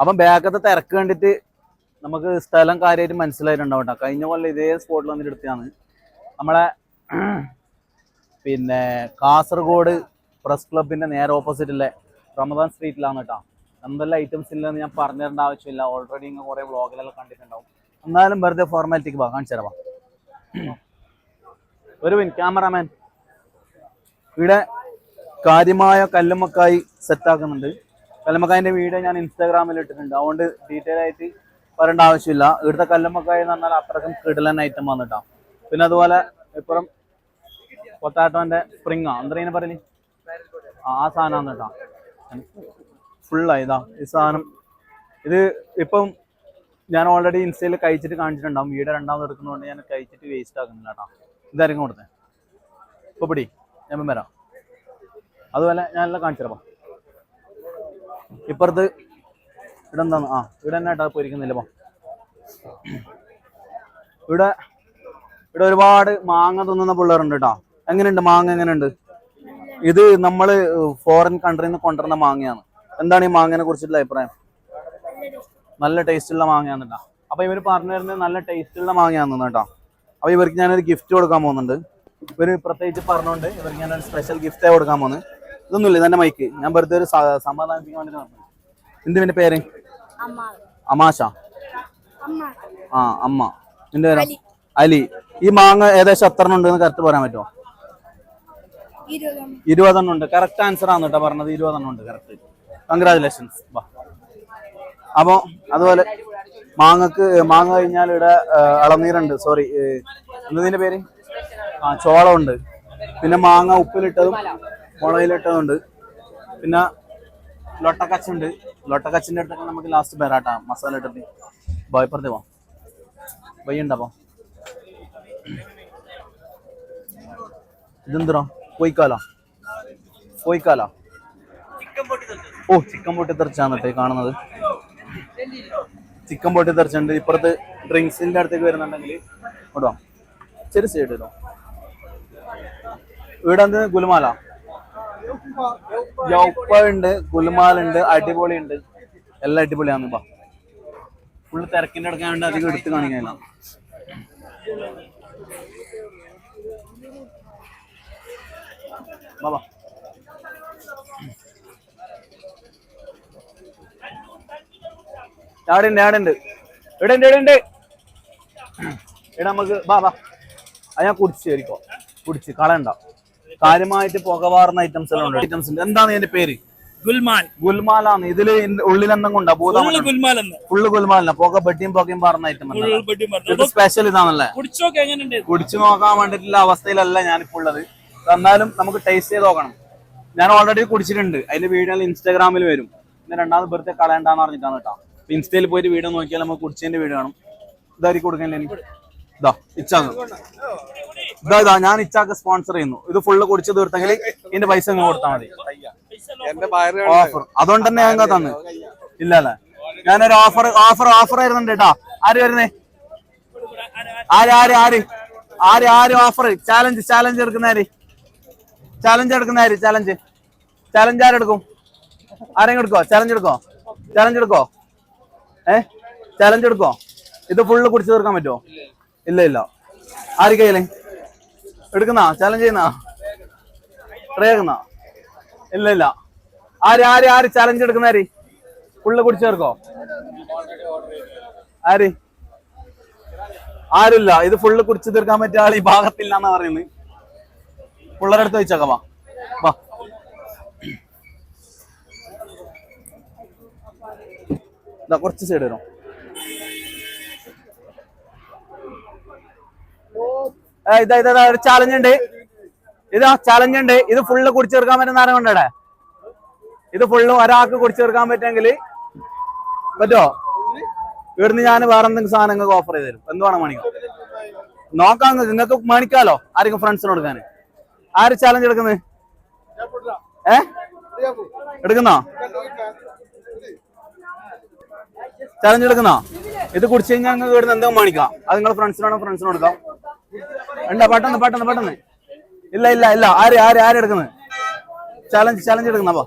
അപ്പം ബാക്കത്തെ തിരക്ക് കണ്ടിട്ട് നമുക്ക് സ്ഥലം കാര്യമായിട്ട് മനസ്സിലായിട്ടുണ്ടാവും കേട്ടോ. കഴിഞ്ഞ കൊല്ലം ഇതേ സ്പോട്ടിൽ വന്നിട്ട് എടുത്തതാണ്. നമ്മളെ പിന്നെ കാസർഗോഡ് പ്രസ് ക്ലബിന്റെ നേരെ ഓപ്പോസിറ്റിലെ റമദാൻ സ്ട്രീറ്റിലാണ് കേട്ടോ. എന്തെല്ലാം ഐറ്റംസ് ഇല്ലെന്ന് ഞാൻ പറഞ്ഞു തരേണ്ട ആവശ്യമില്ല. ഓൾറെഡി ഇങ്ങനെ കുറേ വ്ളോഗിലെല്ലാം കണ്ടിട്ടുണ്ടാവും. എന്നാലും വെറുതെ ഫോർമാലിറ്റിക്ക് കാണിച്ചു തരാം. ഒരു മിനിറ്റ് ക്യാമറാമാൻ. ഇവിടെ കാര്യമായ കല്ലുമ്മക്കായി സെറ്റാക്കുന്നുണ്ട്. കല്ലുമ്മക്കായിന്റെ വീഡിയോ ഞാൻ ഇൻസ്റ്റാഗ്രാമിൽ ഇട്ടിട്ടുണ്ട്. അതുകൊണ്ട് ഡീറ്റെയിൽ ആയിട്ട് പറയേണ്ട ആവശ്യമില്ല. ഇവിടുത്തെ കല്ലുമ്മക്കായി എന്ന് പറഞ്ഞാൽ അത്രക്കും കിടിലൻ ഐറ്റം വന്നിട്ടാ. പിന്നെ അതുപോലെ ഇപ്പുറം പൊട്ടാറ്റോന്റെ സ്പ്രിങ്ങാ എന്താ പറയല്, ആ സാധനം കേട്ടോ. ഫുള്ളായി ഇതാ ഈ സാധനം. ഇത് ഇപ്പം ഞാൻ ഓൾറെഡി ഇൻസ്റ്റയിൽ കഴിച്ചിട്ട് കാണിച്ചിട്ടുണ്ടാവും. വീഡിയോ രണ്ടാമത് എടുക്കുന്നതുകൊണ്ട് ഞാൻ കഴിച്ചിട്ട് വേസ്റ്റ് ആക്കുന്നില്ല കേട്ടോ. ഇതായിരിക്കും കൊടുത്തേ. ഇപ്പൊ പിടി, ഞാൻ വരാം. അതുപോലെ ഞാനെല്ലാം കാണിച്ചു തരാം. ഇപ്പുറത്ത് ഇവിടെ എന്താണ്, ഇവിടെ തന്നെ കേട്ടോ പൊരിക്കുന്നില്ല. ഇവിടെ ഇവിടെ ഒരുപാട് മാങ്ങ തിന്നുന്ന പിള്ളേരുണ്ട് കേട്ടോ. എങ്ങനെയുണ്ട് മാങ്ങ, എങ്ങനെയുണ്ട്? ഇത് നമ്മള് ഫോറിൻ കൺട്രിയിൽ നിന്ന് കൊണ്ടുവരുന്ന മാങ്ങയാണ്. എന്താണ് ഈ മാങ്ങയെ കുറിച്ചുള്ള അഭിപ്രായം? നല്ല ടേസ്റ്റുള്ള മാങ്ങയാണ് കേട്ടോ. അപ്പൊ ഇവർ പറഞ്ഞു തരുന്നത് നല്ല ടേസ്റ്റുള്ള മാങ്ങയാണെന്ന് കേട്ടോ. അപ്പൊ ഇവർക്ക് ഞാനൊരു ഗിഫ്റ്റ് കൊടുക്കാൻ പോകുന്നുണ്ട്. ഇവര് പ്രത്യേകിച്ച് പറഞ്ഞുകൊണ്ട് ഇവർക്ക് ഞാനൊരു സ്പെഷ്യൽ ഗിഫ്റ്റ് കൊടുക്കാൻ പോകുന്നത്. ഇതൊന്നുമില്ല, ഇതെന്റെ മൈക്ക്. ഞാൻ വെറുതെ ഒരു സമാധാനിപ്പിക്കാൻ വേണ്ടി പറഞ്ഞു. എന്തിന്റെ പേര്? അമാശ. അമ്മ. നിന്റെ പേരോ? അലി. ഈ മാങ്ങ ഏകദേശം എത്ര എണ്ണം ഉണ്ടെന്ന് കറക്റ്റ് പറയാൻ പറ്റുമോ? 20 എണ്ണം ഉണ്ട്. കറക്റ്റ് ആൻസർ ആണ് കേട്ടോ പറഞ്ഞത്. 20 എണ്ണം ഉണ്ട് കറക്റ്റ്. കൺഗ്രാജുലേഷൻസ്. അപ്പൊ അതുപോലെ മാങ്ങ കഴിഞ്ഞാൽ ഇവിടെ ഇളനീരുണ്ട്. സോറി, എന്നതിന്റെ പേര് ചോളമുണ്ട്. പിന്നെ മാങ്ങ ഉപ്പിലിട്ടതും മുളകിലിട്ടതുണ്ട്. പിന്നെ ലൊട്ടക്കച്ചുണ്ട്. ലൊട്ടക്കച്ചിന്റെ അടുത്തൊക്കെ നമുക്ക് ലാസ്റ്റ് വരാട്ടാ മസാല ഇട്ടിട്ട്. ഭയപ്പുറത്ത് പോവാം. വയ്യുണ്ടപ്പോ ഇതെന്തോ കോയിക്കാല. ഓ, ചിക്കൻ പൊട്ടി തെറിച്ചാന്നിട്ട് കാണുന്നത്. ചിക്കൻ പൊട്ടി തെറിച്ചുണ്ട്. ഇപ്പുറത്ത് ഡ്രിങ്ക്സിന്റെ അടുത്തേക്ക് വരുന്നുണ്ടെങ്കിൽ ഇടാം. ശരി സൈഡ് ഇടാം. ഇവിടെ എന്ത് ഗുൽമാല, ജൗപ്പ ഉണ്ട്, ഗുൽമാലുണ്ട്, അടിപൊളി ഉണ്ട്. എല്ലാം അടിപൊളിയാണ്. ഫുള്ള് തിരക്കിന്റെ അടുക്കാൻ വേണ്ടി അധികം എടുത്ത് കാണിക്കാനില്ല. ബാബാ ആടുണ്ട്. ഇവിടെ നമുക്ക് ബാബാ അത് ഞാൻ കുടിച്ച് ശരിക്കോ കുടിച്ച് കളയണ്ട. കാര്യമായിട്ട് പുകവാറുന്ന ഐറ്റംസ് എല്ലാം ഉണ്ട്. ഐറ്റംസ് ഉണ്ട്. എന്താണ് ഇതിന്റെ പേര്? ഗുൽമാലാണ്. ഇതില് ഉള്ളിൽ എന്തെങ്കിലും ഉണ്ടോ? ഫുള്ള് ഗുൽമാലിന. പുക ബെട്ടിയും പുകയും പാറുന്ന ഐറ്റം. സ്പെഷ്യൽ ഇതാണല്ലേ? കുടിച്ചു നോക്കാൻ വേണ്ടിട്ടുള്ള അവസ്ഥയിലല്ല ഞാനിപ്പോ ഉള്ളത്. എന്നാലും നമുക്ക് ടേസ്റ്റ് ചെയ്ത് നോക്കണം. ഞാൻ ഓൾറെഡി കുടിച്ചിട്ടുണ്ട്. അതിന്റെ വീഡിയോ ഇൻസ്റ്റാഗ്രാമിൽ വരും. പിന്നെ രണ്ടാമത് വെറുതെ കളയണ്ടെന്ന് പറഞ്ഞിട്ടാണ് കേട്ടോ. ഇൻസ്റ്റയിൽ പോയിട്ട് വീഡിയോ നോക്കിയാൽ നമുക്ക് കുടിച്ചതിന്റെ വീഡിയോ കാണും. ഇതായിരിക്കും കൊടുക്കാൻ എനിക്ക്. ഇതാ ഞാൻ ഇച്ചാക്ക് സ്പോൺസർ ചെയ്യുന്നു. ഇത് ഫുള്ള് കുടിച്ചു തീർത്തെങ്കിൽ ഇതിന്റെ പൈസ നിങ്ങൾ കൊടുത്താൽ മതി. ഓഫർ അതുകൊണ്ട് തന്നെ ഞങ്ങൾ തന്നു. ഇല്ല അല്ലേ? ഞാനൊരു ഓഫർ വരുന്നുണ്ട് കേട്ടോ. ആര് വരുന്നേ? ആര് ഓഫർ? ചാലഞ്ച് എടുക്കുന്നവര്. ചാലഞ്ച് ആരെടുക്കും? ആരെങ്കിലും എടുക്കോ? ചാലഞ്ച് എടുക്കോ? ചാലഞ്ച് എടുക്കോ? ഇത് ഫുള്ള് കുടിച്ചു തീർക്കാൻ പറ്റുമോ? ഇല്ല. ആര് കയ്യില് എടുക്കുന്ന ചാലഞ്ച് ചെയ്യുന്ന ട്രൈ ആക്കുന്ന? ഇല്ല. ആര് ചാലഞ്ച് എടുക്കുന്നവര് ഫുള്ള് കുടിച്ചു തീർക്കോ? ആരില്ല. ഇത് ഫുള്ള് കുടിച്ചു തീർക്കാൻ പറ്റിയ ആൾ ഈ ഭാഗത്തില്ല എന്നാ പറയുന്നത്. പിള്ളേരെ അടുത്ത് വെച്ചേക്കാം. വാ കുറച്ച് സൈഡ് വരും. ഇതാ ഒരു ചാലഞ്ച് ഉണ്ട്. ഇത് ഫുള്ള് കുടിച്ചു തീർക്കാൻ പറ്റുന്ന ആരും കൊണ്ടേ? ഇത് ഫുള്ളും ഒരാൾക്ക് കുടിച്ചു തീർക്കാൻ പറ്റുമെങ്കിൽ പറ്റുമോ? ഇവിടുന്ന് ഞാൻ വേറെ എന്തെങ്കിലും സാധനം നിങ്ങൾക്ക് ഓഫർ ചെയ്ത് തരും. എന്ത് വേണം മണിക്കോ നോക്കാം. നിങ്ങൾക്ക് മണിക്കാലോ ആരെങ്കിലും ഫ്രണ്ട്സിന് കൊടുക്കാൻ. ആര് ചാലഞ്ച് എടുക്കുന്നത്? എടുക്കുന്നോ? ചാലഞ്ച് എടുക്കുന്നോ? ഇത് കുടിച്ചു കഴിഞ്ഞാൽ നിങ്ങൾക്ക് ഇവിടുന്ന് എന്തെങ്കിലും മേടിക്കാം. അത് നിങ്ങൾ ഫ്രണ്ട്സിന് കൊടുക്കാം. എന്താ പെട്ടെന്ന്. ഇല്ല. ആര് എടുക്കുന്നത്? ചാലഞ്ച് എടുക്കുന്ന. അപ്പൊ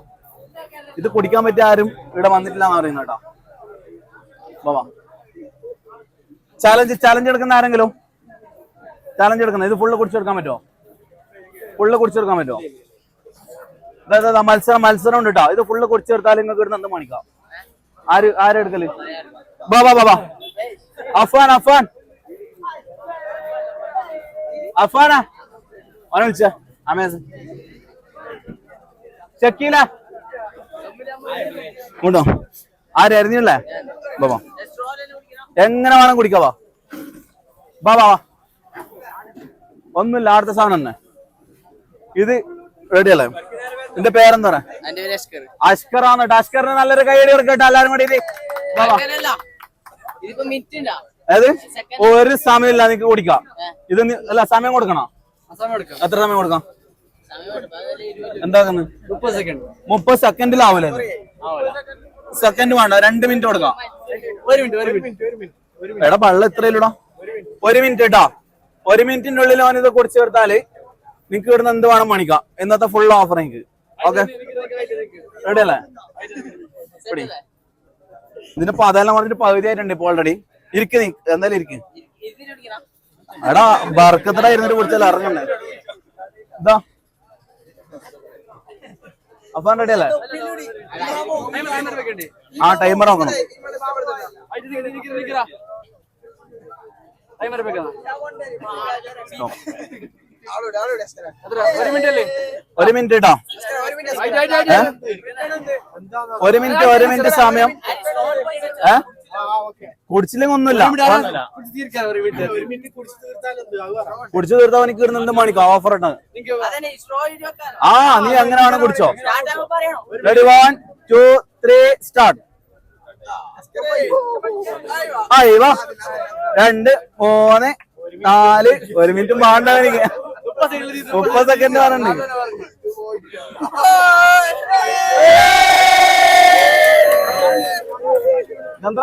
ഇത് കുടിക്കാൻ പറ്റിയ ആരും ഇവിടെ വന്നിട്ടില്ല എന്ന് പറയുന്നത് കേട്ടോ. വാ ചാലഞ്ച് എടുക്കുന്ന ആരെങ്കിലും ചാലഞ്ച് എടുക്കുന്ന ഇത് ഫുള്ള് കുടിച്ചെടുക്കാൻ പറ്റുമോ? ഫുള്ള് കുടിച്ചെടുക്കാൻ പറ്റുമോ? അതായത് മത്സരം ഉണ്ട് കേട്ടോ. ഇത് ഫുള്ള് കുടിച്ചെടുത്താൽ നിങ്ങൾക്ക് ഇവിടുന്ന് എന്ത് മണിക്കാം? ആരെടുക്കല്? ബാ അഫാൻ അഫാനാ അവനെ വിളിച്ച അമേസ് ഷക്കീല ഉണ്ടോ? ആരറിഞ്ഞില്ലേ? ബാബാ എങ്ങനെ വേണം കുടിക്കാവാ? ബാബാ ഒന്നുമില്ല, അടുത്ത സാധനം തന്നെ. ഇത് റെഡിയല്ലേ? നിന്റെ പേരെന്താ പറയാ? അഷ്കറാണ് കേട്ടോ. അഷ്കറിന് നല്ലൊരു കൈയടി കൊടുക്കട്ടെ എല്ലാരും കൂടി. അതായത് ഒരു സമയമില്ല നിനക്ക് കുടിക്കാം. ഇത് അല്ല സമയം കൊടുക്കണോ? എത്ര സമയം കൊടുക്കാം? എന്താക്കുന്നത്? 30 സെക്കൻഡിലാവൂലേ? സെക്കൻഡ് വേണ്ട, 2 മിനിറ്റ് കൊടുക്കാം. 1 മിനിറ്റ് എടാ വെള്ളം ഇത്രയില്ലടാ. 1 മിനിറ്റ് കേട്ടോ. 1 മിനിറ്റിന്റെ ഉള്ളിൽ അവൻ ഇത് കുടിച്ചു ചേർത്താല് നിനക്ക് ഇവിടുന്ന് എന്ത് വേണം മണിക്കാം. ഇന്നത്തെ ഫുൾ ഓഫർ എനിക്ക്. ഓക്കെ റെഡി അല്ലേ? ഇതിന്റെ പതെല്ലാം പറഞ്ഞിട്ട് പകുതി ആയിട്ടുണ്ട് ഇപ്പൊ ഓൾറെഡി. ഇരിക്ക് നീ എന്തായാലും ഇരിക്ക്. എടാ ബർക്കത്തട ഇരുന്നിട്ട് കുടിച്ചാൽ ഇറങ്ങണ്ടേ? ഇതാ അപ്പൊ റെഡി അല്ലേ? ആ ടൈമർ നോക്കണം. ഒരു മിനിറ്റ് കേട്ടോ. 1 മിനിറ്റ് സമയം. കുടിച്ചില്ലെങ്കിൽ ഒന്നുമില്ല. കുടിച്ചു തീർത്താ എനിക്ക് ഇടുന്ന എന്ത് മണിക്കോ ഓഫർ ഇട്ടത്. ആ നീ അങ്ങനെ വേണം കുടിച്ചോ. Ready 1 2 3 start. 2 3 4 1 മിനിറ്റ് വേണ്ട എനിക്ക്. 30 സെക്കൻഡ് പറഞ്ഞിട്ടുണ്ട്.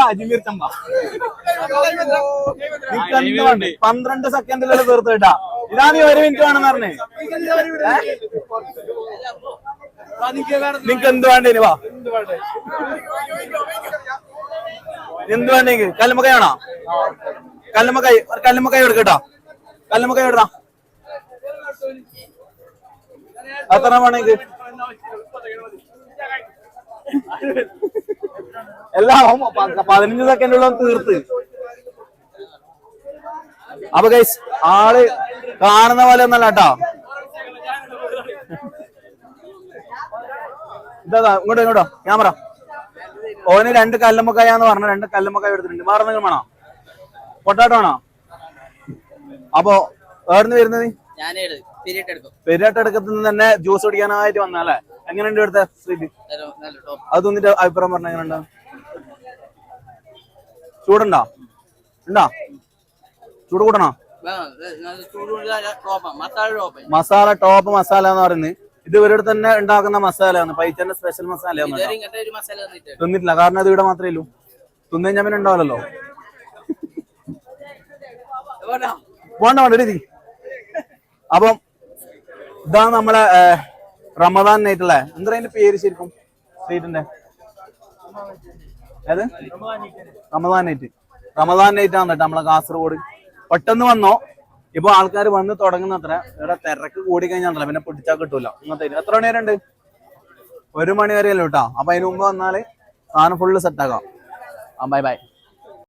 അജ്മീർ ചമ്പ 12 സെക്കൻഡിലുള്ള തീർത്ത് കേട്ടാ. ഇതാ നീ 1 മിനിറ്റ് വേണമെന്ന് പറഞ്ഞേ. നിനക്ക് എന്ത് വേണ്ടേ? വാ എന്ത് വേണ്ടെങ്കിൽ കല്ലുമ്മക്കായ വേണോ? കല്ലുമ്മക്കായ എടുക്കട്ടോ. കല്ലുമ്മക്കായ എടുത്താ എത്ര വേണമെങ്കിൽ എല്ലാം 15 സെക്കൻഡുള്ള തീർത്ത്. അപ്പൊ ഗൈസ് ആള് കാണുന്ന പോലെ ഒന്നല്ല കേട്ടോ. ഇതാ ഇങ്ങോട്ടോ ക്യാമറ. ഓന് 2 കല്ലുമ്മക്കായാന്ന് പറഞ്ഞ 2 കല്ലുമ്മക്കായ എടുത്തിട്ടുണ്ട്. വേറെ എന്തെങ്കിലും വേണോ? പൊട്ടാട്ടോ വേണോ? അപ്പൊ എവിടുന്ന് വരുന്നത്? പെരിയാട്ട് എടുക്കത്തുനിന്ന് തന്നെ ജ്യൂസ് കുടിക്കാനായിട്ട് വന്നല്ലേ? എങ്ങനെയുണ്ട് ഇവിടുത്തെ സ്ട്രീറ്റ്? അത് തോന്നിട്ട് അഭിപ്രായം പറഞ്ഞ എങ്ങനെയുണ്ടോ? ചൂടുണ്ടോ? ഉണ്ടോ? ചൂട് കൂട്ടണോ? മസാല ടോപ്പ് മസാല എന്ന് പറയുന്നത് ഇത് ഇവരുടെ തന്നെ ഉണ്ടാക്കുന്ന മസാലയാണ്. പൈച്ചന്റെ സ്പെഷ്യൽ മസാലയാണ്. തിന്നിട്ടില്ല, കാരണം ഇത് ഇവിടെ മാത്രമേ ഉള്ളൂ. തിന്നു ഞാൻ പിന്നെ ഉണ്ടാവില്ലല്ലോ. വേണ്ട രീതി. അപ്പം ഇതാണ് നമ്മളെ റമദാൻ നൈറ്റ് അല്ലേ? എന്താ അതിന്റെ പേര് ശരിക്കും സ്ട്രീറ്റിന്റെ? ഏത്? റമദാൻ നൈറ്റ് ആണ് കേട്ടോ നമ്മളെ കാസർഗോഡ്. പെട്ടെന്ന് വന്നോ. ഇപ്പൊ ആൾക്കാർ വന്ന് തുടങ്ങുന്നത്ര. ഇവിടെ തിരക്ക് കൂടി കഴിഞ്ഞാൽ പിന്നെ പിടിച്ചാൽ കിട്ടൂല. ഇങ്ങനത്തെ എത്ര മണി വരെ ഉണ്ട്? 1 മണി വരെയല്ലോ കേട്ടോ. അപ്പൊ അതിന് മുമ്പ് വന്നാല് സാധനം ഫുള്ള് സെറ്റ് ആക്കാം. ബൈ